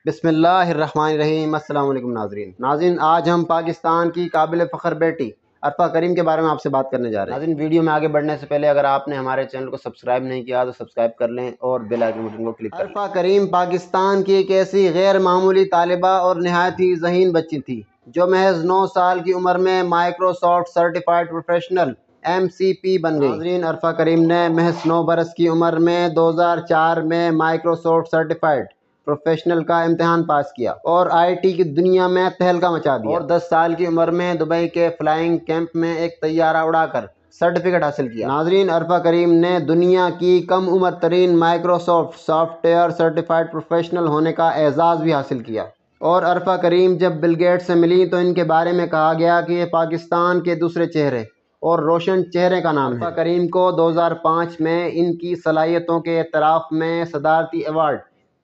بسم اللہ الرحمن الرحیم۔ السلام علیکم ناظرین، آج ہم پاکستان کی قابل فخر بیٹی عرفہ کریم کے بارے میں آپ سے بات کرنے جا رہے ہیں۔ ناظرین، ویڈیو میں آگے بڑھنے سے پہلے اگر آپ نے ہمارے چینل کو سبسکرائب نہیں کیا تو سبسکرائب کر لیں اور بیل آئیکن بٹن کو کلک کر لیں۔ عرفہ کریم پاکستان کی ایک ایسی غیر معمولی طالبہ اور نہایت ہی ذہین بچی تھی جو محض 9 سال کی عمر میں مائیکروسافٹ سرٹیفائیڈ پروفیشنل MCP بن گئی۔ ناظرین، عرفہ کریم نے محض 9 برس کی عمر میں 2004 میں مائیکروسافٹ سرٹیفائیڈ پروفیشنل کا امتحان پاس کیا اور IT کی دنیا میں تہلکہ مچا دیا، اور 10 سال کی عمر میں دبئی کے فلائنگ کیمپ میں ایک طیارہ اڑا کر سرٹیفکیٹ حاصل کیا۔ ناظرین، عرفہ کریم نے دنیا کی کم عمر ترین Microsoft software certified professional ہونے کا اعزاز بھی حاصل کیا۔ اور عرفہ کریم جب بل گیٹس سے ملی تو ان کے بارے میں کہا گیا کہ یہ پاکستان کے دوسرے چہرے اور روشن چہرے کا نام ہے۔ عرفہ کریم کو 2005 میں ان کی صلاحیتوں کے اعتراف میں صدارتی ایوارڈ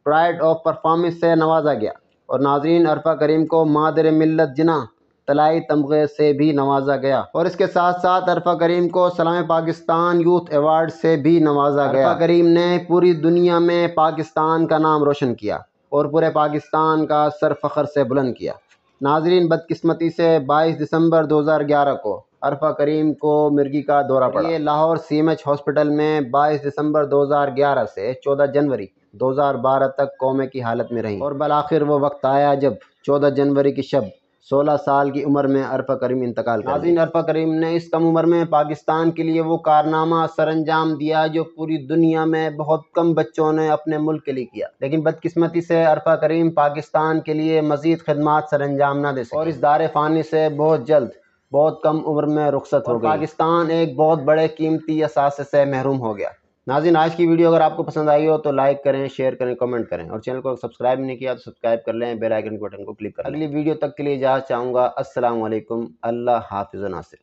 پرائڈ آف پرفارمنس سے نوازا گیا، اور ناظرین، عرفہ کریم کو مادر ملت جناح طلائی تمغے سے بھی نوازا گیا، اور اس کے ساتھ ساتھ عرفہ کریم کو سلام پاکستان یوتھ ایوارڈ سے بھی نوازا گیا۔ عرفہ کریم نے پوری دنیا میں پاکستان کا نام روشن کیا اور پورے پاکستان کا سر فخر سے بلند کیا۔ ناظرین، بدقسمتی سے 22 دسمبر 2011 کو عرفہ کریم کو مرگی کا دورہ پڑا۔ یہ لاہور CMH ہاسپٹل میں 22 دسمبر 2011 سے 14 جنوری 2012 تک کومے کی حالت میں رہیں، اور بالآخر وہ وقت آیا جب 14 جنوری کی شب 16 سال کی عمر میں عرفہ کریم انتقال کر گئی۔ ناظرین، عرفہ کریم نے اس کم عمر میں پاکستان کے لیے وہ کارنامہ سر انجام دیا جو پوری دنیا میں بہت کم بچوں نے اپنے ملک کے لیے کیا، لیکن بدقسمتی سے عرفہ کریم پاکستان کے لیے مزید خدمات سر انجام نہ دے سکی اور اس دار فانی سے بہت جلد بہت کم عمر میں رخصت ہو گئی۔ پاکستان ایک بہت بڑے قیمتی اثاثے سے محروم ہو گیا۔ ناظرین، آج کی ویڈیو اگر آپ کو پسند آئی ہو تو لائک کریں، شیئر کریں، کمنٹ کریں، اور چینل کو سبسکرائب نہیں کیا تو سبسکرائب کر لیں، بیل آئیکن بٹن کو کلک کریں۔ اگلی ویڈیو تک کے لیے اجازت چاہوں گا۔ السلام علیکم، اللہ حافظ و ناصر۔